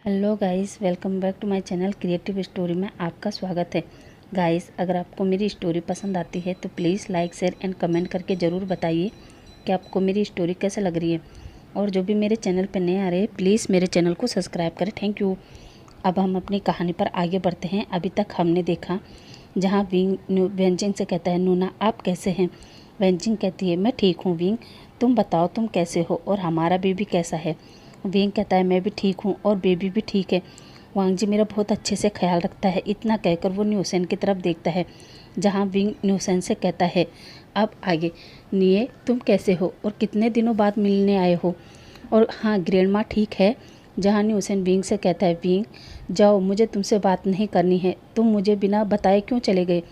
Hello guys, welcome back to my channel creative story में आपका स्वागत है। गाइस, अगर आपको मेरी स्टोरी पसंद आती है तो please like share and comment करके ज़रूर बताइए कि आपको मेरी स्टोरी कैसे लग रही है। और जो भी मेरे चैनल पर नए आ रहे हैं प्लीज़ मेरे चैनल को सब्सक्राइब करें। Thank you. अब हम अपनी कहानी पर आगे बढ़ते हैं। अभी तक हमने देखा जहाँ विंग वेंजिंग से कहता है, नूना आप कैसे हैं। वेंजिंग कहती है, मैं ठीक हूँ विंग, तुम बताओ तुम कैसे हो और हमारा बेबी कैसा है। विंग कहता है, मैं भी ठीक हूँ और बेबी भी ठीक है। वांग जी मेरा बहुत अच्छे से ख्याल रखता है। इतना कहकर वो न्यूसेन की तरफ देखता है जहाँ विंग न्यूसेन से कहता है, अब आगे निये तुम कैसे हो और कितने दिनों बाद मिलने आए हो। और हाँ, ग्रैंडमा ठीक है। जहाँ न्यूसेन विंग से कहता है, विंग जाओ, मुझे तुमसे बात नहीं करनी है। तुम मुझे बिना बताए क्यों चले गए।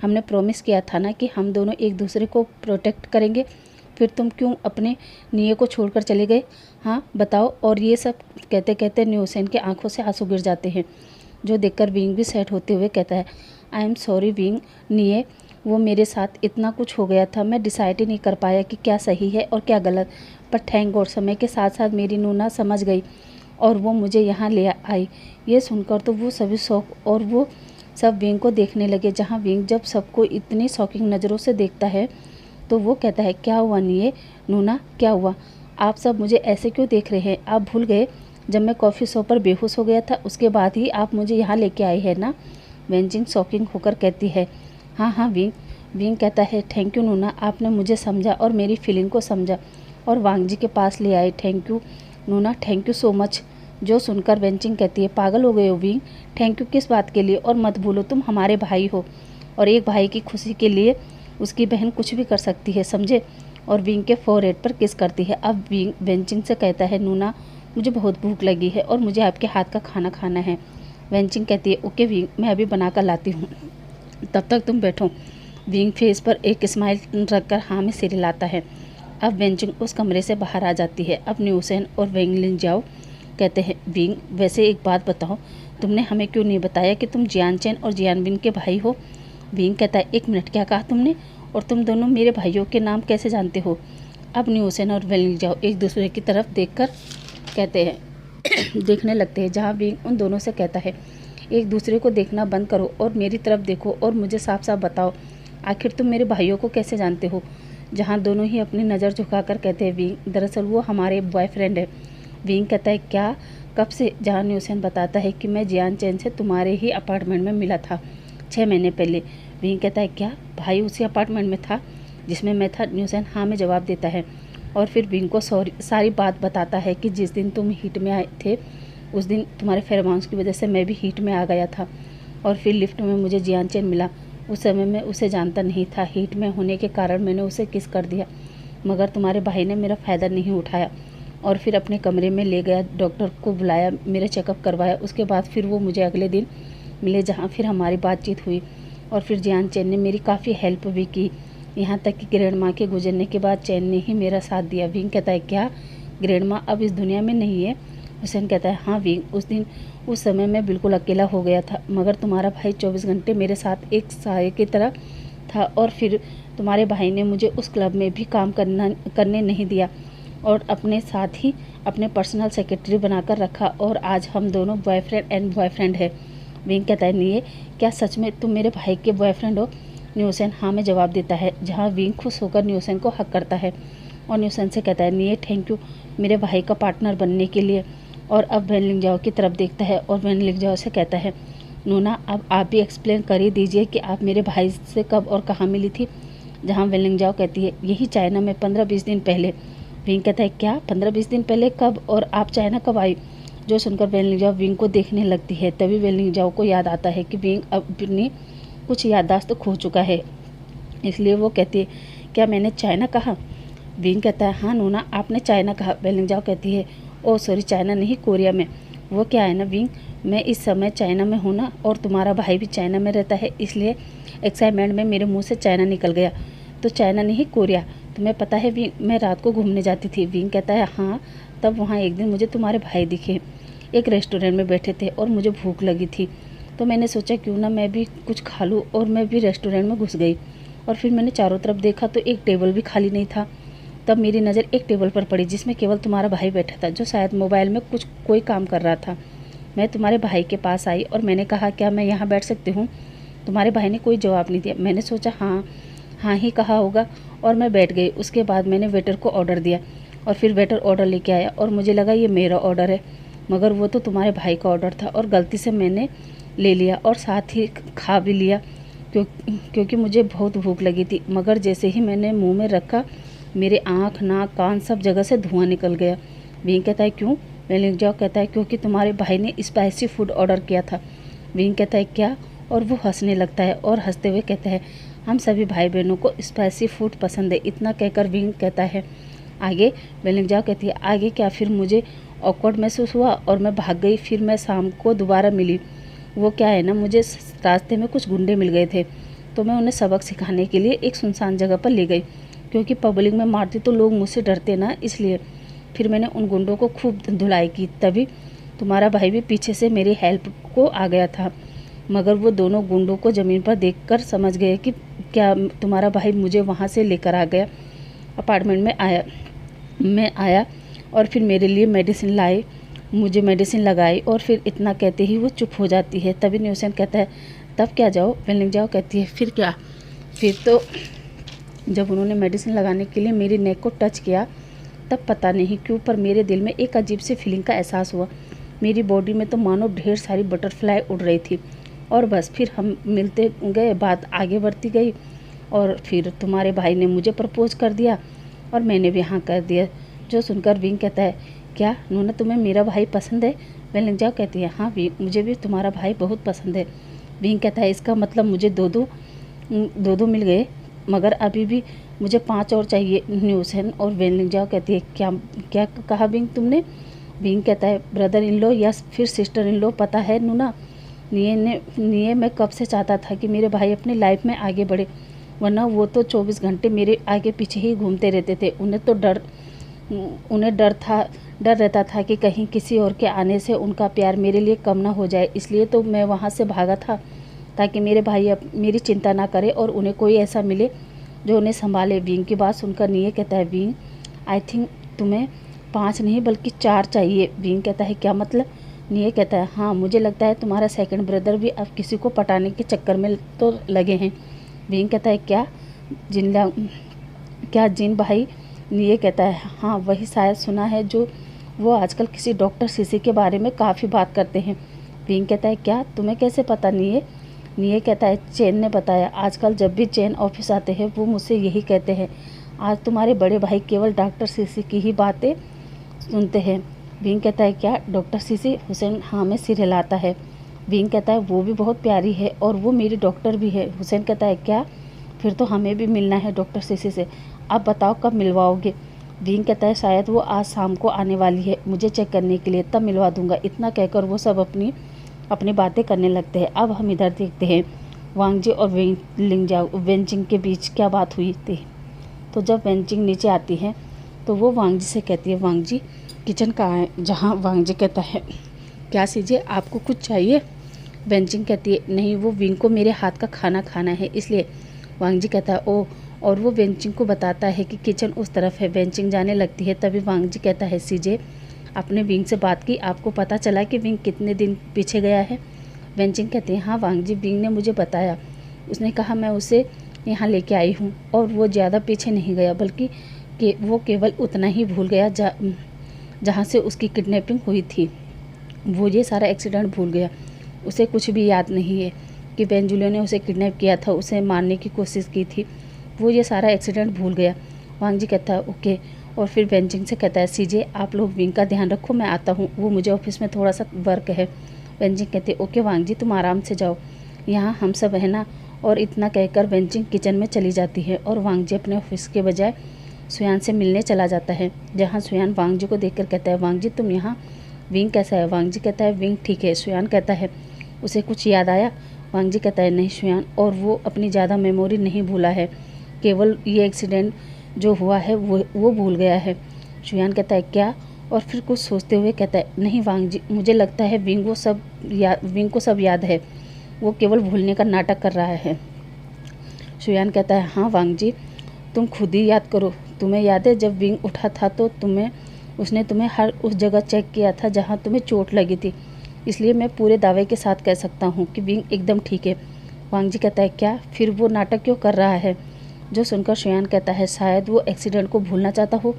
हमने प्रॉमिस किया था ना कि हम दोनों एक दूसरे को प्रोटेक्ट करेंगे, फिर तुम क्यों अपने निये को छोड़कर चले गए। हाँ बताओ। और ये सब कहते कहते न्यूसेन की आंखों से आंसू गिर जाते हैं, जो देखकर विंग भी सेट होते हुए कहता है, आई एम सॉरी विंग निये, वो मेरे साथ इतना कुछ हो गया था, मैं डिसाइड ही नहीं कर पाया कि क्या सही है और क्या गलत। पर थैंक गॉड समय के साथ साथ मेरी नूना समझ गई और वो मुझे यहाँ ले आई। ये सुनकर तो वो सभी शौक और वो सब विंग को देखने लगे। जहाँ विंग जब सबको इतनी शॉकिंग नज़रों से देखता है तो वो कहता है, क्या हुआ निये, नूना क्या हुआ। आप सब मुझे ऐसे क्यों देख रहे हैं। आप भूल गए जब मैं कॉफ़ी शॉप पर बेहोश हो गया था, उसके बाद ही आप मुझे यहाँ लेके आए हैं ना। वेंजिंग शॉकिंग होकर कहती है, हाँ हाँ विंग। विंग कहता है, थैंक यू नूना, आपने मुझे समझा और मेरी फीलिंग को समझा और वांग जी के पास ले आए। Thank you Nuna, thank you so much. जो सुनकर वेंजिंग कहती है, पागल हो गए हो विंग, थैंक यू किस बात के लिए। और मत भूलो तुम हमारे भाई हो और एक भाई की खुशी के लिए उसकी बहन कुछ भी कर सकती है, समझे। और विंग के फोरहेड पर किस करती है। अब विंग वेंचिंग से कहता है, नूना मुझे बहुत भूख लगी है और मुझे आपके हाथ का खाना खाना है। वेंचिंग कहती है, ओके विंग, मैं अभी बना कर लाती हूँ, तब तक तुम बैठो। विंग फेस पर एक स्माइल रखकर हाँ में सिर हिलाता है। अब वेंचिंग उस कमरे से बाहर आ जाती है। अब न्यूसेन और वेंगलिन जाओ कहते हैं, विंग वैसे एक बात बताओ, तुमने हमें क्यों नहीं बताया कि तुम जियान चैन और जियानविन के भाई हो। विंग कहता है, एक मिनट, क्या कहा तुमने, और तुम दोनों मेरे भाइयों के नाम कैसे जानते हो। अब न्यूसेन और वेंगलिन जाओ एक दूसरे की तरफ देखकर कहते हैं देखने लगते हैं। जहाँ विंग उन दोनों से कहता है, एक दूसरे को देखना बंद करो और मेरी तरफ देखो और मुझे साफ साफ बताओ, आखिर तुम मेरे भाइयों को कैसे जानते हो। जहाँ दोनों ही अपनी नज़र झुकाकर कहते हैं, विंग दरअसल वो हमारे बॉयफ्रेंड है। विंग कहता है, क्या, कब से। जहाँ न्यूसेन बताता है कि मैं जियान चैन से तुम्हारे ही अपार्टमेंट में मिला था 6 महीने पहले। विंग कहता है, क्या भाई उसी अपार्टमेंट में था जिसमें मैं था। न्यूसेन हाँ में जवाब देता है और फिर विंग को सारी बात बताता है कि जिस दिन तुम हीट में आए थे उस दिन तुम्हारे फेरोमोन्स की वजह से मैं भी हीट में आ गया था और फिर लिफ्ट में मुझे जियान चैन मिला। उस समय मैं उसे जानता नहीं था, हीट में होने के कारण मैंने उसे किस कर दिया, मगर तुम्हारे भाई ने मेरा फ़ायदा नहीं उठाया और फिर अपने कमरे में ले गया, डॉक्टर को बुलाया, मेरा चेकअप करवाया। उसके बाद फिर वो मुझे अगले दिन मिले, जहाँ फिर हमारी बातचीत हुई और फिर जियान चैन ने मेरी काफ़ी हेल्प भी की, यहाँ तक कि ग्रैंडमा के गुजरने के बाद चैन ने ही मेरा साथ दिया। विंग कहता है, क्या ग्रैंडमा अब इस दुनिया में नहीं है। हुसैन कहता है, हाँ विंग, उस समय मैं बिल्कुल अकेला हो गया था, मगर तुम्हारा भाई 24 घंटे मेरे साथ एक साये की तरह था और फिर तुम्हारे भाई ने मुझे उस क्लब में भी काम करने नहीं दिया और अपने साथ ही अपने पर्सनल सेक्रेटरी बनाकर रखा और आज हम दोनों बॉयफ्रेंड एंड बॉयफ्रेंड है। विंग कहता है, नहीं, क्या सच में तुम मेरे भाई के बॉयफ्रेंड हो। न्यूसेन हाँ में जवाब देता है, जहाँ विंग खुश होकर न्यूसेन को हक करता है और न्यूसेन से कहता है, नहीं थैंक यू मेरे भाई का पार्टनर बनने के लिए। और अब वेनलिंग जाओ की तरफ देखता है और वेनलिंग जाओ से कहता है, नूना अब आप भी एक्सप्लेन कर ही दीजिए कि आप मेरे भाई से कब और कहाँ मिली थी। जहाँ वेनलिंग जाओ कहती है, यही चाइना में 15-20 दिन पहले। विंग कहता है, क्या 15-20 दिन पहले, कब और आप चाइना कब आई। जो सुनकर वेनलिंग जाओ विंग को देखने लगती है। तभी वेनलिंग जाओ को याद आता है कि विंग अपनी कुछ याददाश्त खो चुका है, इसलिए वो कहती है, क्या मैंने चाइना कहा। विंग कहता है, हाँ नूना आपने चाइना कहा। वेनलिंग जाओ कहती है, ओ सॉरी, चाइना नहीं, कोरिया में। वो क्या है ना विंग, मैं इस समय चाइना में हूँ ना और तुम्हारा भाई भी चाइना में रहता है, इसलिए एक्साइटमेंट में मेरे मुँह से चाइना निकल गया। तो चाइना नहीं, कोरिया। तुम्हें पता है विंग, मैं रात को घूमने जाती थी। विंग कहता है, हाँ, तब वहाँ एक दिन मुझे तुम्हारे भाई दिखे, एक रेस्टोरेंट में बैठे थे और मुझे भूख लगी थी, तो मैंने सोचा क्यों ना मैं भी कुछ खा लूँ और मैं भी रेस्टोरेंट में घुस गई और फिर मैंने चारों तरफ देखा तो एक टेबल भी खाली नहीं था। तब मेरी नज़र एक टेबल पर पड़ी जिसमें केवल तुम्हारा भाई बैठा था, जो शायद मोबाइल में कोई काम कर रहा था। मैं तुम्हारे भाई के पास आई और मैंने कहा क्या मैं यहाँ बैठ सकती हूँ। तुम्हारे भाई ने कोई जवाब नहीं दिया। मैंने सोचा हाँ ही कहा होगा और मैं बैठ गई। उसके बाद मैंने वेटर को ऑर्डर दिया और फिर वेटर ऑर्डर लेके आया और मुझे लगा ये मेरा ऑर्डर है, मगर वो तो तुम्हारे भाई का ऑर्डर था और गलती से मैंने ले लिया और साथ ही खा भी लिया क्योंकि मुझे बहुत भूख लगी थी। मगर जैसे ही मैंने मुंह में रखा मेरे आँख नाक कान सब जगह से धुआं निकल गया। विंग कहता है क्यों। वेलिंग जाओ कहता है क्योंकि तुम्हारे भाई ने स्पाइसी फूड ऑर्डर किया था। विंग कहता है क्या, और वो हंसने लगता है और हंसते हुए कहता है हम सभी भाई बहनों को स्पाइसी फूड पसंद है। इतना कहकर विंग कहता है आगे। वेलिंग जाओ कहती है आगे क्या। फिर मुझे ऑकवर्ड महसूस हुआ और मैं भाग गई। फिर मैं शाम को दोबारा मिली। वो क्या है ना, मुझे रास्ते में कुछ गुंडे मिल गए थे तो मैं उन्हें सबक सिखाने के लिए एक सुनसान जगह पर ले गई, क्योंकि पब्लिक में मारती तो लोग मुझसे डरते ना, इसलिए। फिर मैंने उन गुंडों को खूब धुलाई की। तभी तुम्हारा भाई भी पीछे से मेरी हेल्प को आ गया था, मगर वो दोनों गुंडों को ज़मीन पर देखकर समझ गए कि क्या तुम्हारा भाई मुझे वहाँ से लेकर आ गया। अपार्टमेंट में आया और फिर मेरे लिए मेडिसिन लाए, मुझे मेडिसिन लगाई और फिर इतना कहते ही वो चुप हो जाती है। तभी न्यूसन कहता है तब क्या जाओ। वेलिंग जाओ कहती है फिर क्या। फिर तो जब उन्होंने मेडिसिन लगाने के लिए मेरी नेक को टच किया तब पता नहीं क्यों पर मेरे दिल में एक अजीब सी फीलिंग का एहसास हुआ। मेरी बॉडी में तो मानो ढेर सारी बटरफ्लाई उड़ रही थी। और बस फिर हम मिलते गए, बात आगे बढ़ती गई और फिर तुम्हारे भाई ने मुझे प्रपोज कर दिया और मैंने भी हाँ कर दिया। जो सुनकर विंग कहता है क्या नूना तुम्हें मेरा भाई पसंद है। वेलिंग जाओ कहती है हाँ विंग, मुझे भी तुम्हारा भाई बहुत पसंद है। विंग कहता है इसका मतलब मुझे दो मिल गए, मगर अभी भी मुझे 5 और चाहिए। न्यूसन और वेलिंग जाओ कहती है क्या कहा विंग तुमने। विंग कहता है ब्रदर इन लॉ या फिर सिस्टर इन लॉ पता है नूना, निये मैं कब से चाहता था कि मेरे भाई अपनी लाइफ में आगे बढ़े, वरना वो तो 24 घंटे मेरे आगे पीछे ही घूमते रहते थे। उन्हें डर रहता था कि कहीं किसी और के आने से उनका प्यार मेरे लिए कम ना हो जाए, इसलिए तो मैं वहाँ से भागा था ताकि मेरे भाई मेरी चिंता ना करे और उन्हें कोई ऐसा मिले जो उन्हें संभाले। विंग की बात सुनकर निये कहता है विंग आई थिंक तुम्हें 5 नहीं बल्कि 4 चाहिए। विंग कहता है क्या मतलब। निये कहता है हाँ मुझे लगता है तुम्हारा सेकंड ब्रदर भी अब किसी को पटाने के चक्कर में तो लगे हैं। विंग कहता है क्या जिन भाई। निये कहता है हाँ वही शायद सुना है जो वो आजकल किसी डॉक्टर सीसी के बारे में काफ़ी बात करते हैं। विंग कहता है क्या तुम्हें कैसे पता निये कहता है चैन ने बताया। आजकल जब भी चैन ऑफिस आते हैं वो मुझसे यही कहते हैं आज तुम्हारे बड़े भाई केवल डॉक्टर सीसी की ही बातें सुनते हैं। विंग कहता है क्या डॉक्टर सीसी। हुसैन हाँ में सिर हिलाता है। विंग कहता है वो भी बहुत प्यारी है और वो मेरी डॉक्टर भी है। हुसैन कहता है क्या, फिर तो हमें भी मिलना है डॉक्टर सीसी से। आप बताओ कब मिलवाओगे। विंग कहता है शायद वो आज शाम को आने वाली है मुझे चेक करने के लिए, तब मिलवा दूंगा। इतना कहकर वो सब अपनी बातें करने लगते हैं। अब हम इधर देखते हैं वांग जी और वेंजिंग के बीच क्या बात हुई थी। तो जब वेंजिंग नीचे आती है तो वो वांग जी से कहती है वांग जी किचन कहाँ है। जहाँ वांग जी कहता है क्या सीजिए आपको कुछ चाहिए। वेंजिंग कहती है नहीं वो विंग को मेरे हाथ का खाना खाना है इसलिए। वांग जी कहता है ओ, और वो वेंजिंग को बताता है कि किचन उस तरफ है। वेंजिंग जाने लगती है तभी वांग जी कहता है सीजे आपने विंग से बात की, आपको पता चला कि विंग कितने दिन पीछे गया है। वेंजिंग कहते हैं हाँ वांग जी विंग ने मुझे बताया, उसने कहा मैं उसे यहाँ लेके आई हूँ और वो ज़्यादा पीछे नहीं गया बल्कि वो केवल उतना ही भूल गया जहाँ से उसकी किडनैपिंग हुई थी। वो ये सारा एक्सीडेंट भूल गया, उसे कुछ भी याद नहीं है कि बेंजुलियो ने उसे किडनैप किया था, उसे मारने की कोशिश की थी। वो ये सारा एक्सीडेंट भूल गया। वांग जी कहता है ओके और फिर वेंजिंग से कहता है सीजे आप लोग विंग का ध्यान रखो, मैं आता हूँ, वो मुझे ऑफिस में थोड़ा सा वर्क है। वेंजिंग कहते हैं ओके वांग जी तुम आराम से जाओ, यहाँ हम सब है ना। और इतना कहकर वेंजिंग किचन में चली जाती है और वांग जी अपने ऑफिस के बजाय सुयान से मिलने चला जाता है, जहाँ सुयान वांग जी को देखकर कहता है वांग जी तुम यहाँ, विंग कैसा है। वांग जी कहता है विंग ठीक है। सुयान कहता है उसे कुछ याद आया। वांग जी कहता है नहीं सुयान, और वो अपनी ज़्यादा मेमोरी नहीं भूला है, केवल ये एक्सीडेंट जो हुआ है वो भूल गया है। सुयान कहता है क्या, और फिर कुछ सोचते हुए कहता है नहीं वांग जी मुझे लगता है विंग को सब याद है, वो केवल भूलने का नाटक कर रहा है। सुयान कहता है हाँ वांग जी तुम खुद ही याद करो, तुम्हें याद है जब विंग उठा था तो उसने तुम्हें हर उस जगह चेक किया था जहाँ तुम्हें चोट लगी थी, इसलिए मैं पूरे दावे के साथ कह सकता हूँ कि विंग एकदम ठीक है। वांग जी कहता है क्या, फिर वो नाटक क्यों कर रहा है? जो सुनकर शुयान कहता है शायद वो एक्सीडेंट को भूलना चाहता हो,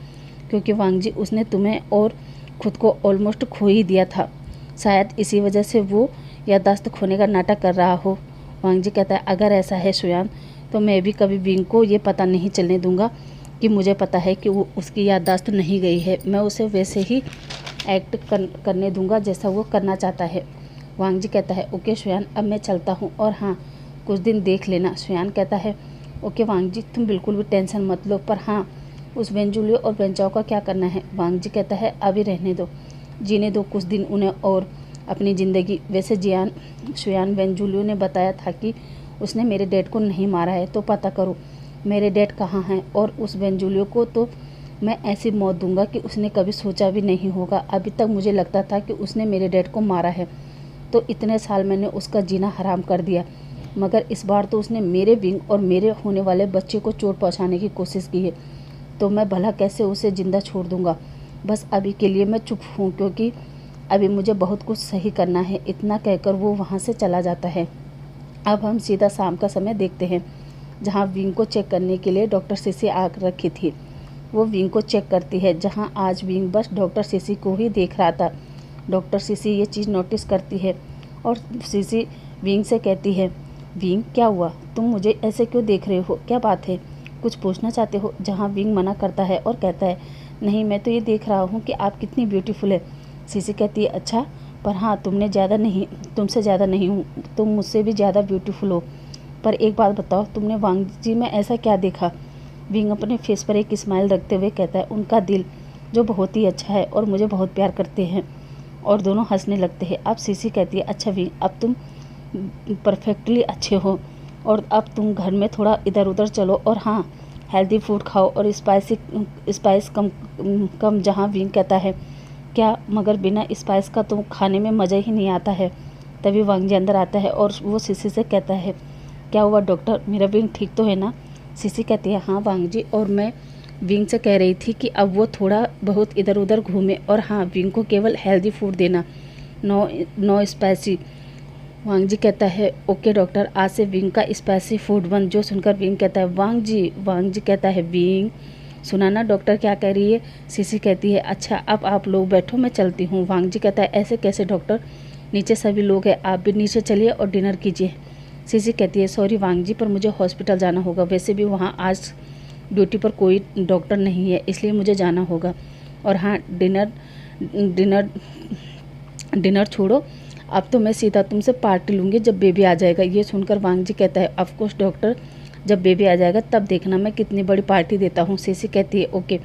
क्योंकि वांग जी उसने तुम्हें और खुद को ऑलमोस्ट खो ही दिया था। शायद इसी वजह से वो याददाश्त खोने का नाटक कर रहा हो। वांग जी कहता है अगर ऐसा है शुयान, तो मैं भी कभी विंग को ये पता नहीं चलने दूंगा कि मुझे पता है कि वो उसकी याददाश्त नहीं गई है। मैं उसे वैसे ही एक्ट करने दूंगा जैसा वो करना चाहता है। वांग जी कहता है ओके शुयान, अब मैं चलता हूँ और हाँ, कुछ दिन देख लेना। शुयान कहता है ओके वांग जी, तुम बिल्कुल भी टेंशन मत लो, पर हाँ, उस वेंजुलियो और वेंचाओ का क्या करना है? वांग जी कहता है अभी रहने दो, जीने दो कुछ दिन उन्हें और अपनी ज़िंदगी। वैसे शुयान वेंजुलियो ने बताया था कि उसने मेरे डैड को नहीं मारा है, तो पता करो मेरे डैड कहाँ हैं, और उस वेंजुलियो को तो मैं ऐसी मौत दूंगा कि उसने कभी सोचा भी नहीं होगा। अभी तक मुझे लगता था कि उसने मेरे डैड को मारा है, तो इतने साल मैंने उसका जीना हराम कर दिया, मगर इस बार तो उसने मेरे विंग और मेरे होने वाले बच्चे को चोट पहुंचाने की कोशिश की है, तो मैं भला कैसे उसे ज़िंदा छोड़ दूंगा। बस अभी के लिए मैं चुप हूँ, क्योंकि अभी मुझे बहुत कुछ सही करना है। इतना कहकर वो वहाँ से चला जाता है। अब हम सीधा शाम का समय देखते हैं, जहाँ विंग को चेक करने के लिए डॉक्टर सीसी आ रखी थी। वो विंग को चेक करती है, जहाँ आज विंग बस डॉक्टर सीसी को ही देख रहा था। डॉक्टर सीसी ये चीज़ नोटिस करती है और सीसी विंग से कहती है विंग क्या हुआ, तुम मुझे ऐसे क्यों देख रहे हो, क्या बात है, कुछ पूछना चाहते हो? जहाँ विंग मना करता है और कहता है नहीं, मैं तो ये देख रहा हूँ कि आप कितनी ब्यूटीफुल है। सीसी कहती है अच्छा, पर हाँ तुमसे ज़्यादा नहीं हूँ, तुम मुझसे भी ज़्यादा ब्यूटीफुल हो। पर एक बात बताओ, तुमने वांग जी में ऐसा क्या देखा? विंग अपने फेस पर एक स्माइल रखते हुए कहता है उनका दिल जो बहुत ही अच्छा है और मुझे बहुत प्यार करते हैं। और दोनों हंसने लगते हैं। अब सीसी कहती है अच्छा विंग, अब तुम परफेक्टली अच्छे हो, और अब तुम घर में थोड़ा इधर उधर चलो, और हाँ, हेल्दी फूड खाओ और स्पाइस कम कम। जहाँ विंग कहता है क्या, मगर बिना स्पाइस का तो खाने में मज़ा ही नहीं आता है। तभी वांग जी अंदर आता है और वो सीसी से कहता है क्या हुआ डॉक्टर, मेरा विंग ठीक तो है ना? सीसी कहती है हाँ वांग जी, और मैं विंग से कह रही थी कि अब वो थोड़ा बहुत इधर उधर घूमे, और हाँ, विंग को केवल हेल्दी फूड देना, नो स्पाइसी। वांग जी कहता है ओके डॉक्टर, आज से विंग का स्पाइसी फूड बंद। जो सुनकर विंग कहता है वांग जी कहता है विंग सुना ना डॉक्टर क्या कह रही है? सीसी कहती है अच्छा, अब आप लोग बैठो, मैं चलती हूँ। वांग जी कहता है ऐसे कैसे डॉक्टर, नीचे सभी लोग हैं, आप भी नीचे चलिए और डिनर कीजिए। सीसी कहती है सॉरी वांग जी, पर मुझे हॉस्पिटल जाना होगा, वैसे भी वहाँ आज ड्यूटी पर कोई डॉक्टर नहीं है, इसलिए मुझे जाना होगा। और हाँ, डिनर डिनर छोड़ो, अब तो मैं सीधा तुमसे पार्टी लूँगी जब बेबी आ जाएगा। ये सुनकर वांग जी कहता है ऑफ कोर्स डॉक्टर, जब बेबी आ जाएगा तब देखना मैं कितनी बड़ी पार्टी देता हूँ। सीसी कहती है ओके,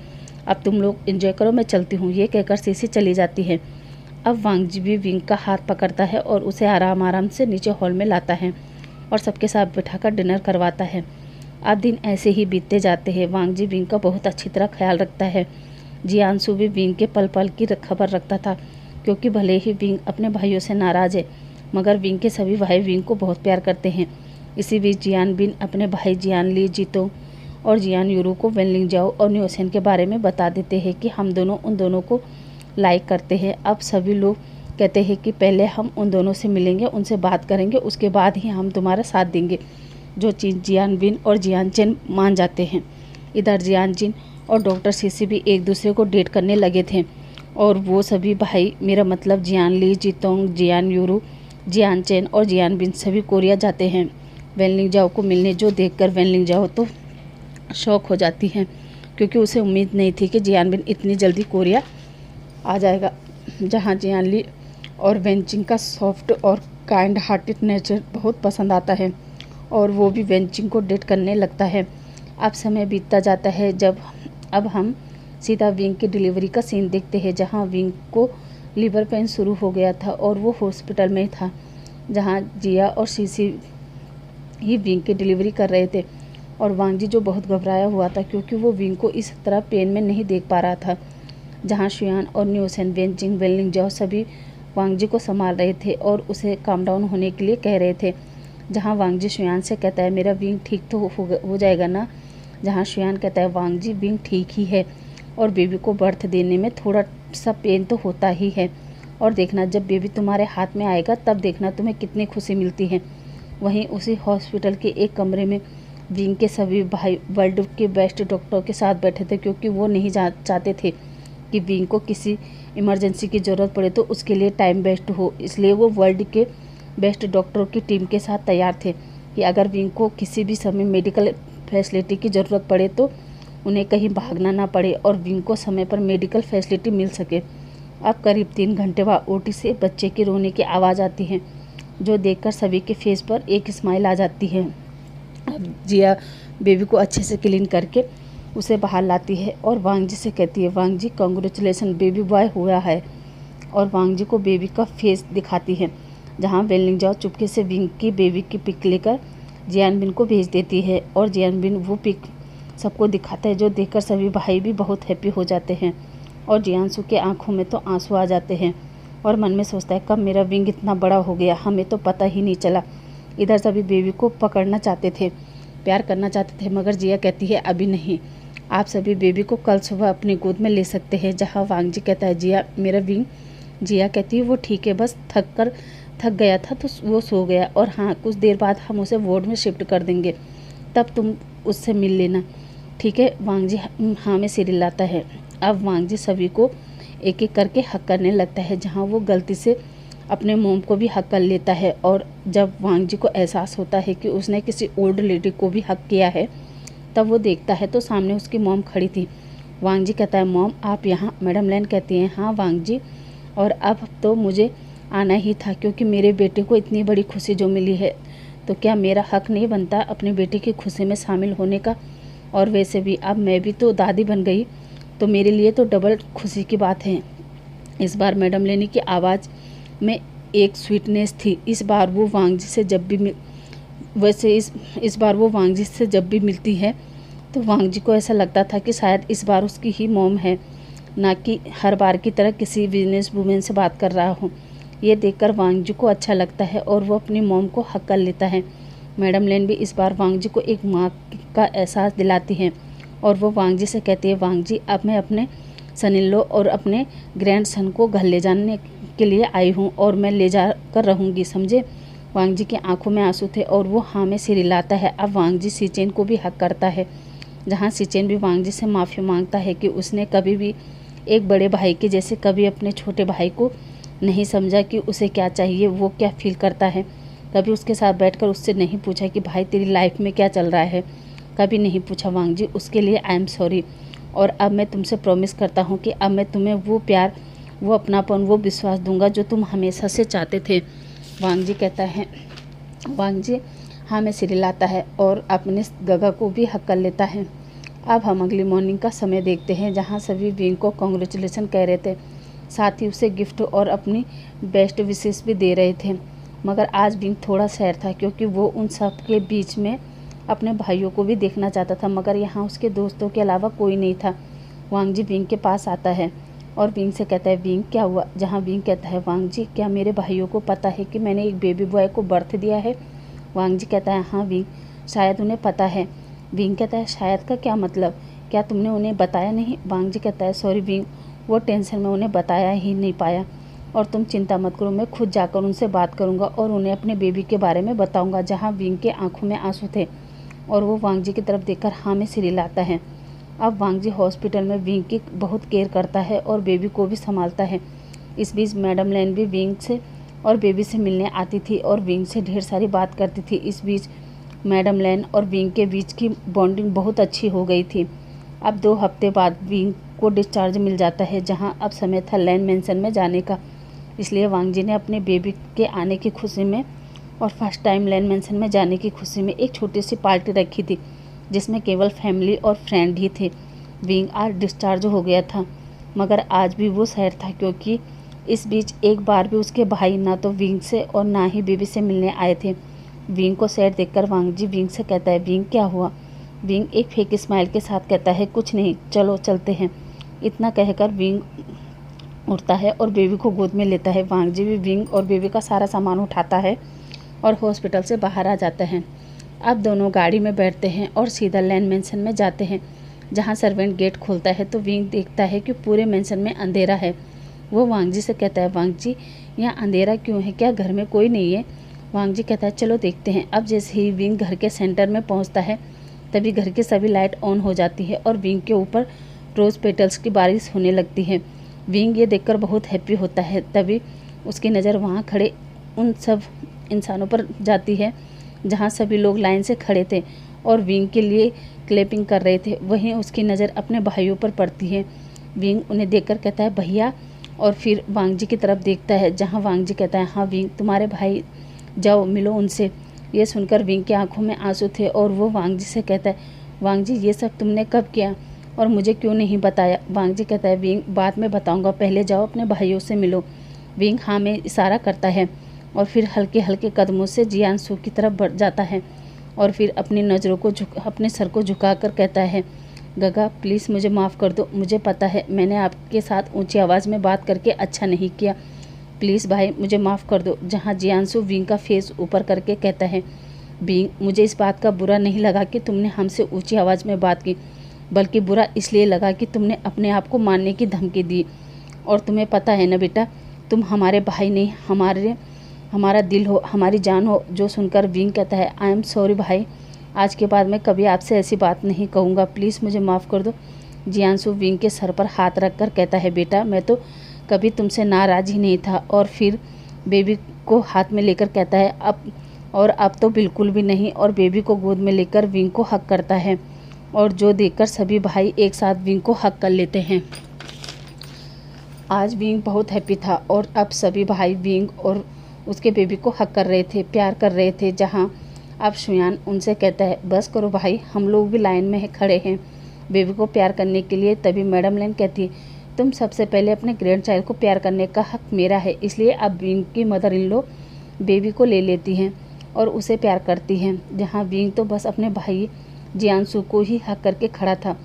अब तुम लोग एंजॉय करो, मैं चलती हूँ। ये कहकर सीसी चली जाती है। अब वांग जी भी विंग का हाथ पकड़ता है और उसे आराम आराम से नीचे हॉल में लाता है और सबके साथ बिठाकर डिनर करवाता है। अब दिन ऐसे ही बीतते जाते हैं। वांग जी विंग का बहुत अच्छी तरह ख्याल रखता है। जियांशु भी विंग के पल पल की खबर रखता था, क्योंकि भले ही विंग अपने भाइयों से नाराज़ है, मगर विंग के सभी भाई विंग को बहुत प्यार करते हैं। इसी बीच जियान बिन अपने भाई जियान ली जीतो और जियान यूरू को वेनलिंग जाओ और न्यूसेन के बारे में बता देते हैं कि हम दोनों उन दोनों को लाइक करते हैं। अब सभी लोग कहते हैं कि पहले हम उन दोनों से मिलेंगे, उनसे बात करेंगे, उसके बाद ही हम तुम्हारा साथ देंगे, जो चीज़ जियान बिन और जियान चेन मान जाते हैं। इधर जियान जिन और डॉक्टर सीसी भी एक दूसरे को डेट करने लगे थे, और वो सभी भाई, मेरा मतलब जियान ली जीतोंग, जियान यूरू, जियान चेन और जियान बिन सभी कोरिया जाते हैं वेनलिंग जाओ को मिलने, जो देखकर वेनलिंग जाओ तो शौक हो जाती हैं, क्योंकि उसे उम्मीद नहीं थी कि जियान बिन इतनी जल्दी कोरिया आ जाएगा। जहाँ जियान ली और वेंचिंग का सॉफ्ट और काइंड हार्टेड नेचर बहुत पसंद आता है, और वो भी वेंचिंग को डेट करने लगता है। अब समय बीतता जाता है, जब अब हम सीधा विंग की डिलीवरी का सीन देखते हैं, जहाँ विंग को लीवर पेन शुरू हो गया था और वो हॉस्पिटल में था, जहाँ जिया और सीसी ही विंग की डिलीवरी कर रहे थे। और वांग जी जो बहुत घबराया हुआ था, क्योंकि वो विंग को इस तरह पेन में नहीं देख पा रहा था। जहाँ शुयान और न्यूसेन वेंचिंग वेनलिंग जाओ सभी वांग जी को संभाल रहे थे और उसे काम डाउन होने के लिए कह रहे थे। जहाँ वांग जी शुयान से कहता है मेरा विंग ठीक तो हो जाएगा ना? जहाँ शुयान कहता है वांग जी विंग ठीक ही है, और बेबी को बर्थ देने में थोड़ा सा पेन तो होता ही है, और देखना जब बेबी तुम्हारे हाथ में आएगा तब देखना तुम्हें कितनी खुशी मिलती है। वहीं उसी हॉस्पिटल के एक कमरे में विंग के सभी भाई वर्ल्ड के बेस्ट डॉक्टरों के साथ बैठे थे, क्योंकि वो नहीं चाहते थे कि विंग को किसी इमरजेंसी की ज़रूरत पड़े तो उसके लिए टाइम वेस्ट हो। इसलिए वो वर्ल्ड के बेस्ट डॉक्टरों की टीम के साथ तैयार थे कि अगर विंग को किसी भी समय मेडिकल फैसिलिटी की ज़रूरत पड़े तो उन्हें कहीं भागना ना पड़े और विंग को समय पर मेडिकल फैसिलिटी मिल सके। अब करीब 3 घंटे बाद ओटी से बच्चे के रोने की आवाज़ आती है, जो देखकर सभी के फेस पर एक स्माइल आ जाती है। अब जिया बेबी को अच्छे से क्लीन करके उसे बाहर लाती है और वांग जी से कहती है, वांग जी कॉन्ग्रेचुलेसन, बेबी बॉय हुआ है। और वांग जी को बेबी का फेस दिखाती है, जहाँ वेलिंग जाओ चुपके से विंग की बेबी की पिक लेकर जियानबिन को भेज देती है और जियानबिन वो पिक सबको दिखाता है, जो देखकर सभी भाई भी बहुत हैप्पी हो जाते हैं। और जियांशु के आंखों में तो आंसू आ जाते हैं और मन में सोचता है कब मेरा विंग इतना बड़ा हो गया, हमें तो पता ही नहीं चला। इधर सभी बेबी को पकड़ना चाहते थे, प्यार करना चाहते थे, मगर जिया कहती है अभी नहीं, आप सभी बेबी को कल सुबह अपनी गोद में ले सकते हैं। जहाँ वांग जी कहता है जिया मेरा विंग, जिया कहती है वो ठीक है, बस थक गया था तो वो सो गया, और हाँ कुछ देर बाद हम उसे वार्ड में शिफ्ट कर देंगे, तब तुम उससे मिल लेना, ठीक है। वांग जी हाँ में सिर हिलाता है। अब वांग जी सभी को एक एक करके हक करने लगता है, जहाँ वो गलती से अपने मोम को भी हक कर लेता है। और जब वांग जी को एहसास होता है कि उसने किसी ओल्ड लेडी को भी हक किया है, तब वो देखता है तो सामने उसकी मोम खड़ी थी। वांग जी कहता है मोम आप यहाँ? मैडम लैन कहती हैं हाँ वांग जी, और अब तो मुझे आना ही था, क्योंकि मेरे बेटे को इतनी बड़ी खुशी जो मिली है, तो क्या मेरा हक नहीं बनता अपने बेटे की खुशी में शामिल होने का? और वैसे भी अब मैं भी तो दादी बन गई, तो मेरे लिए तो डबल खुशी की बात है। इस बार मैडम लेनी की आवाज़ में एक स्वीटनेस थी। इस बार वो वांग जी से जब भी इस बार वो वांग जी से जब भी मिलती है तो वांग जी को ऐसा लगता था कि शायद इस बार उसकी ही मॉम है, ना कि हर बार की तरह किसी बिजनेस वूमेन से बात कर रहा हूँ। ये देखकर वांग जी को अच्छा लगता है और वो अपनी मॉम को हक कर लेता है। मैडम लेन भी इस बार वांग जी को एक माँ का एहसास दिलाती है और वो वांग जी से कहती है वांग जी अब मैं अपने सन इन लॉ और अपने ग्रैंड सन को घर ले जाने के लिए आई हूँ और मैं ले जा कर रहूँगी, समझे। वांग जी की आंखों में आंसू थे और वो हाँ में सिर हिलाता है। अब वांग जी सीचेन को भी हक करता है, जहाँ सीचेन भी वांग जी से माफ़ी मांगता है कि उसने कभी भी एक बड़े भाई के जैसे कभी अपने छोटे भाई को नहीं समझा कि उसे क्या चाहिए, वो क्या फील करता है। कभी उसके साथ बैठकर उससे नहीं पूछा कि भाई तेरी लाइफ में क्या चल रहा है, कभी नहीं पूछा वांग जी। उसके लिए आई एम सॉरी, और अब मैं तुमसे प्रॉमिस करता हूँ कि अब मैं तुम्हें वो प्यार, वो अपनापन, वो विश्वास दूंगा जो तुम हमेशा से चाहते थे। वांग जी कहता है, वांग जी हाँ में सिर हिलाता है और अपने गगा को भी हक कर लेता है। अब हम अगली मॉर्निंग का समय देखते हैं, जहाँ सभी विंग को कॉन्ग्रेचुलेसन कह रहे थे, साथ ही उसे गिफ्ट और अपनी बेस्ट विशेस भी दे रहे थे। मगर आज विंग थोड़ा सैड था, क्योंकि वो उन सब के बीच में अपने भाइयों को भी देखना चाहता था, मगर यहाँ उसके दोस्तों के अलावा कोई नहीं था। वांग जी विंग के पास आता है और विंग से कहता है विंग क्या हुआ, जहाँ विंग कहता है वांग जी क्या मेरे भाइयों को पता है कि मैंने एक बेबी बॉय को बर्थ दिया है। वांग जी कहता है हाँ विंग, शायद उन्हें पता है। विंग कहता है शायद का क्या मतलब, क्या तुमने उन्हें बताया नहीं? वांग जी कहता है सॉरी विंग, वो टेंशन में उन्हें बताया ही नहीं पाया, और तुम चिंता मत करो, मैं खुद जाकर उनसे बात करूंगा और उन्हें अपने बेबी के बारे में बताऊंगा। जहाँ विंग के आंखों में आंसू थे और वो वांग जी की तरफ देखकर हाँ में सिर हिलाता है। अब वांग जी हॉस्पिटल में विंग की बहुत केयर करता है और बेबी को भी संभालता है। इस बीच मैडम लैन भी विंग से और बेबी से मिलने आती थी और विंग से ढेर सारी बात करती थी। इस बीच मैडम लैन और विंग के बीच की बॉन्डिंग बहुत अच्छी हो गई थी। अब 2 हफ्ते बाद विंग को डिस्चार्ज मिल जाता है, जहां अब समय था लैन मेंशन में जाने का। इसलिए वांग जी ने अपने बेबी के आने की खुशी में और फर्स्ट टाइम लैन मेंशन में जाने की खुशी में एक छोटी सी पार्टी रखी थी, जिसमें केवल फैमिली और फ्रेंड ही थे। विंग आज डिस्चार्ज हो गया था, मगर आज भी वो सैड था, क्योंकि इस बीच एक बार भी उसके भाई ना तो विंग से और ना ही बेबी से मिलने आए थे। विंग को सैड देखकर वांग जी विंग से कहता है विंग क्या हुआ? विंग एक फेक स्माइल के साथ कहता है कुछ नहीं, चलो चलते हैं। इतना कहकर विंग उठता है और बेबी को गोद में लेता है। वांग जी भी विंग और बेबी का सारा सामान उठाता है और हॉस्पिटल से बाहर आ जाते हैं। अब दोनों गाड़ी में बैठते हैं और सीधा लैन मेंशन में जाते हैं। जहां सर्वेंट गेट खोलता है तो विंग देखता है कि पूरे मेंशन में अंधेरा है। वो वांग जी से कहता है, वांग जी यहाँ अंधेरा क्यों है, क्या घर में कोई नहीं है? वांग जी कहता है चलो देखते हैं। अब जैसे ही विंग घर के सेंटर में पहुँचता है तभी घर की सभी लाइट ऑन हो जाती है और विंग के ऊपर रोज़ पेटल्स की बारिश होने लगती है। विंग ये देखकर बहुत हैप्पी होता है। तभी उसकी नज़र वहाँ खड़े उन सब इंसानों पर जाती है जहाँ सभी लोग लाइन से खड़े थे और विंग के लिए क्लैपिंग कर रहे थे। वहीं उसकी नज़र अपने भाइयों पर पड़ती है। विंग उन्हें देखकर कहता है भैया, और फिर वांग जी की तरफ देखता है जहाँ वांग जी कहता है हाँ विंग तुम्हारे भाई, जाओ मिलो उनसे। ये सुनकर विंग की आंखों में आंसू थे और वो वांग जी से कहता है, वांग जी ये सब तुमने कब किया और मुझे क्यों नहीं बताया? वांग जी कहता है विंग बाद में बताऊंगा, पहले जाओ अपने भाइयों से मिलो। विंग हाँ में इशारा करता है और फिर हल्के हल्के कदमों से जियांसू की तरफ बढ़ जाता है और फिर अपनी नज़रों को अपने सर को झुकाकर कहता है, गगा प्लीज़ मुझे माफ़ कर दो, मुझे पता है मैंने आपके साथ ऊंची आवाज़ में बात करके अच्छा नहीं किया, प्लीज़ भाई मुझे माफ़ कर दो। जहाँ जियांसू विंग का फेस ऊपर करके कहता है, विंग मुझे इस बात का बुरा नहीं लगा कि तुमने हमसे ऊंची आवाज़ में बात की, बल्कि बुरा इसलिए लगा कि तुमने अपने आप को मारने की धमकी दी। और तुम्हें पता है ना बेटा, तुम हमारे भाई नहीं, हमारा दिल हो, हमारी जान हो। जो सुनकर विंग कहता है, आई एम सॉरी भाई, आज के बाद मैं कभी आपसे ऐसी बात नहीं कहूँगा, प्लीज़ मुझे माफ़ कर दो। जियांसू विंग के सर पर हाथ रख कर कहता है, बेटा मैं तो कभी तुमसे नाराज़ ही नहीं था। और फिर बेबी को हाथ में लेकर कहता है, अब तो बिल्कुल भी नहीं। और बेबी को गोद में लेकर विंग को हक करता है और जो देखकर सभी भाई एक साथ विंग को हक कर लेते हैं। आज विंग बहुत हैप्पी था और अब सभी भाई विंग और उसके बेबी को हक कर रहे थे, प्यार कर रहे थे। जहाँ अब शुयान उनसे कहता है, बस करो भाई, हम लोग भी लाइन में खड़े हैं बेबी को प्यार करने के लिए। तभी मैडम लेन कहती है, तुम सबसे पहले अपने ग्रैंड चाइल्ड को प्यार करने का हक मेरा है। इसलिए अब विंग की मदर इन लॉ बेबी को ले लेती हैं और उसे प्यार करती हैं। जहाँ विंग तो बस अपने भाई जियांसू को ही हक करके खड़ा था।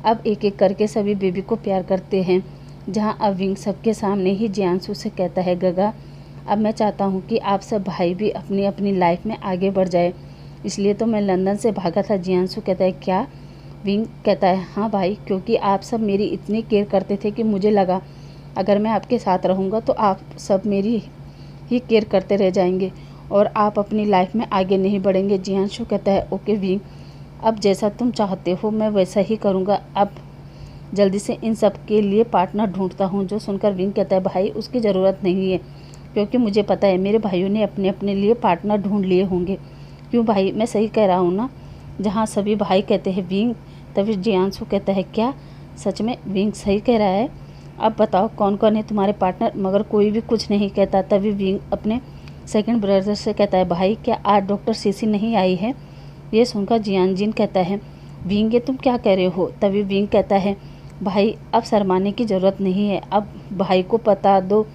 अब एक एक करके सभी बेबी को प्यार करते हैं। जहाँ अब विंग सबके सामने ही जियांसू से कहता है, गगा अब मैं चाहता हूँ कि आप सब भाई भी अपनी अपनी लाइफ में आगे बढ़ जाए, इसलिए तो मैं लंदन से भागा था। जियांसू कहता है, क्या? विंग कहता है, हाँ भाई, क्योंकि आप सब मेरी इतनी केयर करते थे कि मुझे लगा अगर मैं आपके साथ रहूँगा तो आप सब मेरी ही केयर करते रह जाएंगे और आप अपनी लाइफ में आगे नहीं बढ़ेंगे। जियांसू कहता है, ओके विंग, अब जैसा तुम चाहते हो मैं वैसा ही करूँगा। अब जल्दी से इन सब के लिए पार्टनर ढूंढता हूँ। जो सुनकर विंग कहता है, भाई उसकी ज़रूरत नहीं है, क्योंकि मुझे पता है मेरे भाइयों ने अपने अपने लिए पार्टनर ढूंढ लिए होंगे। क्यों भाई, मैं सही कह रहा हूँ ना? जहाँ सभी भाई कहते हैं विंग, तभी जियांसू कहता है, क्या सच में विंग सही कह रहा है? अब बताओ कौन कौन है तुम्हारे पार्टनर? मगर कोई भी कुछ नहीं कहता। तभी विंग अपने सेकंड ब्रदर से कहता है, भाई क्या आज डॉक्टर सीसी नहीं आई है? ये सुनकर जियानजिन कहता है, विंग ये तुम क्या कह रहे हो? तभी विंग कहता है, भाई अब शर्माने की ज़रूरत नहीं है, अब भाई को बता दो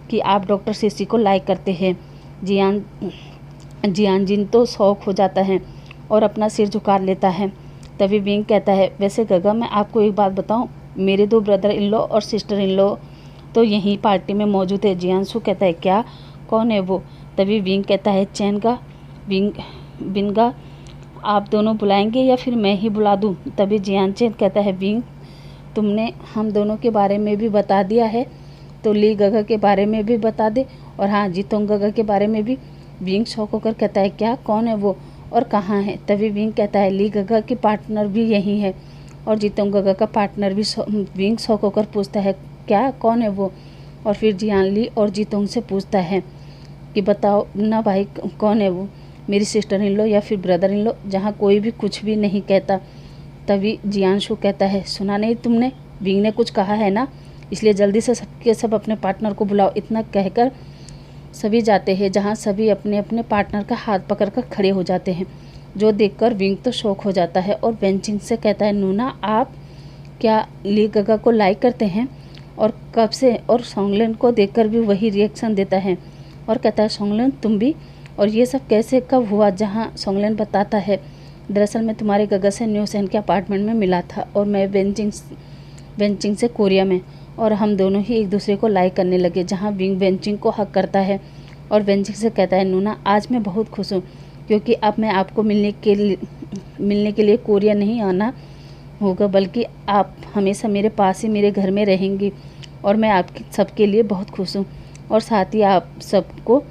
कि आप डॉक्टर सीसी को लाइक करते हैं। जियानजिन तो शौक हो जाता है और अपना सिर झुका लेता है। तभी विंग कहता है, वैसे गगा मैं आपको एक बात बताऊं, मेरे 2 ब्रदर इन लॉ और सिस्टर इन लॉ तो यहीं पार्टी में मौजूद है। जियांसू कहता है, क्या? कौन है वो? तभी विंग कहता है, चैनगा। विंगा आप दोनों बुलाएंगे या फिर मैं ही बुला दूं? तभी जियांचेन कहता है, विंग तुमने हम दोनों के बारे में भी बता दिया है तो ली गगा के बारे में भी बता दे, और हाँ जीतोंग गगा के बारे में भी। विंग शौक होकर कहता है, क्या? कौन है वो और कहाँ है? तभी विंग कहता है, ली गगा की पार्टनर भी यहीं है और जीतोंग गगा का पार्टनर भी। विंग शौक होकर पूछता है, क्या? कौन है वो? और फिर जियान ली और जीतोंग से पूछता है कि बताओ ना भाई, कौन है वो, मेरी सिस्टर इन लॉ या फिर ब्रदर इन लॉ? जहाँ कोई भी कुछ भी नहीं कहता। तभी जियांशु कहता है, सुना नहीं तुमने, विंग ने कुछ कहा है ना, इसलिए जल्दी से सबके सब अपने पार्टनर को बुलाओ। इतना कहकर सभी जाते हैं, जहाँ सभी अपने अपने पार्टनर का हाथ पकड़कर खड़े हो जाते हैं। जो देखकर विंग तो शौक हो जाता है और बेंचिंग से कहता है, नूना आप क्या ली गगा को लाइक करते हैं? और कब से? और सोंगलेन को देखकर भी वही रिएक्शन देता है और कहता है, सोंगलेन तुम भी? और ये सब कैसे कब हुआ? जहाँ सोंगलेन बताता है, दरअसल मैं तुम्हारे गगा से न्यूसेन के अपार्टमेंट में मिला था और मैं बेंचिंग से कोरिया में, और हम दोनों ही एक दूसरे को लाइक करने लगे। जहाँ विंग बेंचिंग को हक करता है और बेंचिंग से कहता है, नूना आज मैं बहुत खुश हूँ क्योंकि अब मैं आपको मिलने के लिए कोरिया नहीं आना होगा, बल्कि आप हमेशा मेरे पास ही मेरे घर में रहेंगी और मैं आप सबके लिए बहुत खुश हूँ और साथ ही आप सबको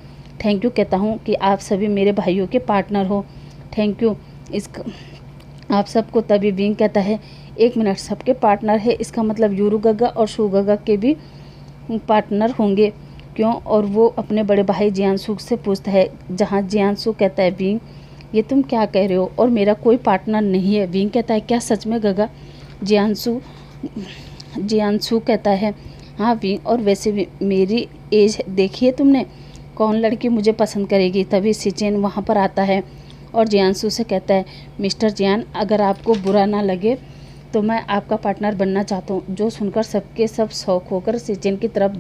थैंक यू कहता हूँ कि आप सभी मेरे भाइयों के पार्टनर हो। Thank you. आप सबको तभी विंग कहता है 1 मिनट, सबके पार्टनर है इसका मतलब यूरू गगा और शू गगा के भी पार्टनर होंगे क्यों? और वो अपने बड़े भाई जियांसु से पूछता है, जहाँ जियांसु कहता है विंग ये तुम क्या कह रहे हो और मेरा कोई पार्टनर नहीं है। विंग कहता है क्या सच में गगा? जियांसु कहता है हाँ विंग, और वैसे भी मेरी एज देखी है तुमने, कौन लड़की मुझे पसंद करेगी? तभी सिचेन वहाँ पर आता है और जियांसु से कहता है मिस्टर जियान, अगर आपको बुरा ना लगे तो मैं आपका पार्टनर बनना चाहता हूँ। जो सुनकर सबके सब शौक होकर सिचेन की तरफ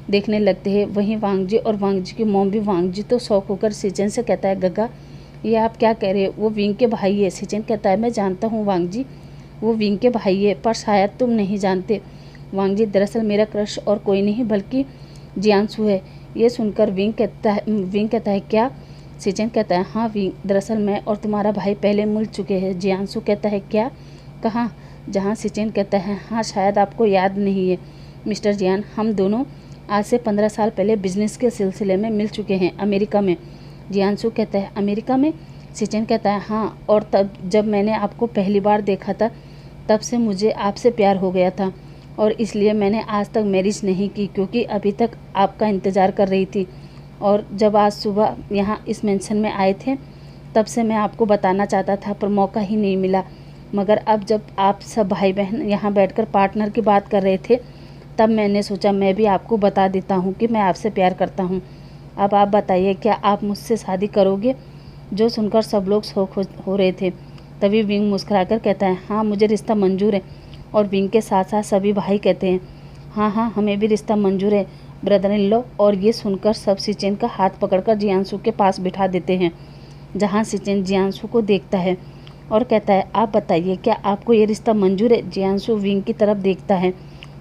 देखने लगते हैं। वहीं वांगजी और वांगजी की मॉम भी। वांगजी तो शौक होकर सिचेन से कहता है गगा ये आप क्या कह रहे हो, वो विंग के भाई है। सिचेन कहता है मैं जानता हूँ वांगजी, वो विंग के भाई है, पर शायद तुम नहीं जानते वांगजी, दरअसल मेरा क्रश और कोई नहीं बल्कि जियांसु है। ये सुनकर विंग कहता है क्या? सिचेन कहता है हाँ विंग, दरअसल मैं और तुम्हारा भाई पहले मिल चुके हैं। जियांसु कहता है क्या? कहाँ? जहाँ? सिचेन कहता है हाँ शायद आपको याद नहीं है मिस्टर जियान, हम दोनों आज से 15 साल पहले बिजनेस के सिलसिले में मिल चुके हैं अमेरिका में। जियांसु कहता है अमेरिका में? सिचेन कहता है हाँ, और तब जब मैंने आपको पहली बार देखा था तब से मुझे आपसे प्यार हो गया था और इसलिए मैंने आज तक मैरिज नहीं की क्योंकि अभी तक आपका इंतज़ार कर रही थी। और जब आज सुबह यहाँ इस मेंशन में आए थे तब से मैं आपको बताना चाहता था पर मौका ही नहीं मिला, मगर अब जब आप सब भाई बहन यहाँ बैठकर पार्टनर की बात कर रहे थे तब मैंने सोचा मैं भी आपको बता देता हूँ कि मैं आपसे प्यार करता हूँ। अब आप बताइए क्या आप मुझसे शादी करोगे? जो सुनकर सब लोग शौक हो रहे थे। तभी विंग मुस्कुराकर कहता है हाँ मुझे रिश्ता मंजूर है। और विंग के साथ साथ सभी भाई कहते हैं हाँ हमें भी रिश्ता मंजूर है ब्रदर इन लॉ। और ये सुनकर सब सिचेन का हाथ पकड़कर जियांसु के पास बिठा देते हैं, जहाँ सिचेन जियांसु को देखता है और कहता है आप बताइए क्या आपको ये रिश्ता मंजूर है? जियांसु विंग की तरफ देखता है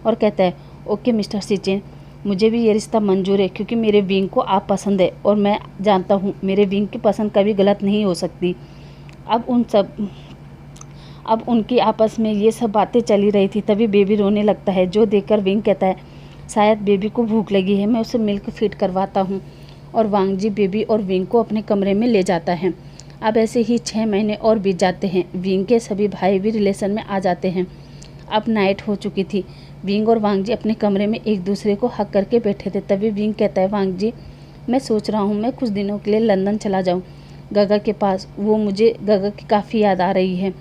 और कहता है ओके मिस्टर सिचेन, मुझे भी ये रिश्ता मंजूर है क्योंकि मेरे विंग को आप पसंद है और मैं जानता हूँ मेरे विंग की पसंद कभी गलत नहीं हो सकती। अब उनकी आपस में ये सब बातें चली रही थी। तभी बेबी रोने लगता है, जो देखकर विंग कहता है शायद बेबी को भूख लगी है, मैं उसे मिल्क फीड करवाता हूँ। और वांगजी बेबी और विंग को अपने कमरे में ले जाता है। अब ऐसे ही 6 महीने और बीत जाते हैं। विंग के सभी भाई भी रिलेशन में आ जाते हैं। अब नाइट हो चुकी थी। विंग और वांगजी अपने कमरे में एक दूसरे को हक करके बैठे थे। तभी विंग कहता है वांगजी मैं सोच रहा हूँ मैं कुछ दिनों के लिए लंदन चला जाऊँ गगा के पास, वो मुझे गगा की काफ़ी याद आ रही है।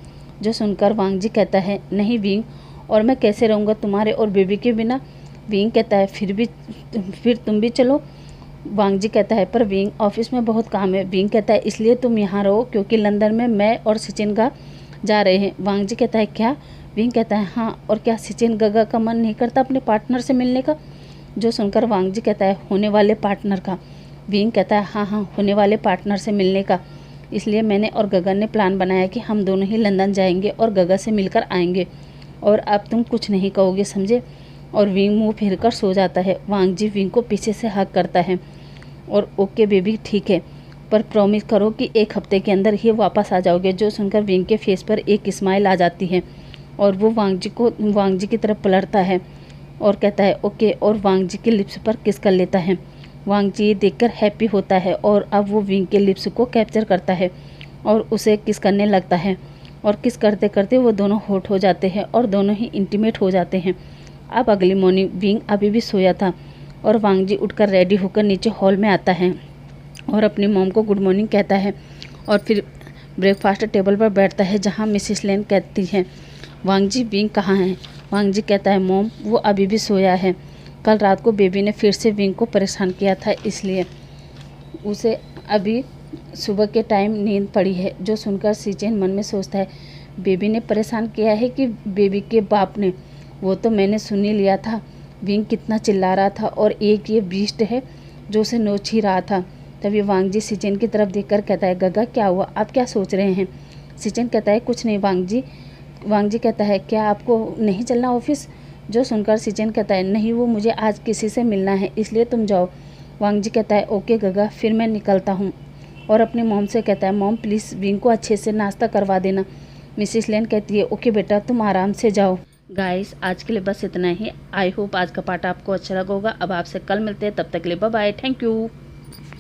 जो सुनकर वांगजी कहता है नहीं विंग, और मैं कैसे रहूँगा तुम्हारे और बेबी के बिना? विंग कहता है फिर तुम भी चलो। वांगजी कहता है पर विंग ऑफिस में बहुत काम है। विंग कहता है इसलिए तुम यहाँ रहो क्योंकि लंदन में मैं और सिचेन गा जा रहे हैं। वांगजी कहता है क्या? विंग कहता है हाँ, और क्या सिचेन गगा का मन नहीं करता अपने पार्टनर से मिलने का? जो सुनकर वांगजी कहता है होने वाले पार्टनर का। विंग कहता है हाँ होने वाले पार्टनर से मिलने का, इसलिए मैंने और गगन ने प्लान बनाया कि हम दोनों ही लंदन जाएंगे और गगा से मिलकर आएंगे और अब तुम कुछ नहीं कहोगे समझे? और विंग मुंह फेर कर सो जाता है। वांगजी विंग को पीछे से हक करता है और ओके बेबी ठीक है, पर प्रॉमिस करो कि 1 हफ्ते के अंदर ही वापस आ जाओगे। जो सुनकर विंग के फेस पर एक स्माइल आ जाती है और वो वांगजी की तरफ पलटता है और कहता है ओके, और वांगजी के लिप्स पर किस कर लेता है। वांगजी ये देखकर हैप्पी होता है और अब वो विंग के लिप्स को कैप्चर करता है और उसे किस करने लगता है और किस करते करते वो दोनों हॉट हो जाते हैं और दोनों ही इंटीमेट हो जाते हैं। अब अगली मॉर्निंग विंग अभी भी सोया था और वांगजी उठकर रेडी होकर नीचे हॉल में आता है और अपनी मॉम को गुड मॉर्निंग कहता है और फिर ब्रेकफास्ट टेबल पर बैठता है, जहाँ मिसेस लेन कहती है वांगजी विंग कहाँ है? वांगजी कहता है मॉम वो अभी भी सोया है, कल रात को बेबी ने फिर से विंग को परेशान किया था इसलिए उसे अभी सुबह के टाइम नींद पड़ी है। जो सुनकर सिचेन मन में सोचता है बेबी ने परेशान किया है कि बेबी के बाप ने? वो तो मैंने सुन ही लिया था, विंग कितना चिल्ला रहा था और एक ये बीस्ट है जो उसे नोच ही रहा था। तभी वांगजी सिचेन की तरफ देखकर कहता है गगा क्या हुआ, आप क्या सोच रहे हैं? सिचेन कहता है कुछ नहीं वांगजी। वांगजी कहता है क्या आपको नहीं चलना ऑफिस? जो सुनकर सिचेन कहता है नहीं, वो मुझे आज किसी से मिलना है इसलिए तुम जाओ। वांगजी कहता है ओके गगा, फिर मैं निकलता हूँ। और अपनी मॉम से कहता है मॉम प्लीज़ विंग को अच्छे से नाश्ता करवा देना। मिसेस लेन कहती है ओके बेटा तुम आराम से जाओ। गाइस आज के लिए बस इतना ही। आई होप आज का पार्ट आपको अच्छा लगा होगा। अब आपसे कल मिलते हैं, तब तक के लिए बाय बाय, थैंक यू।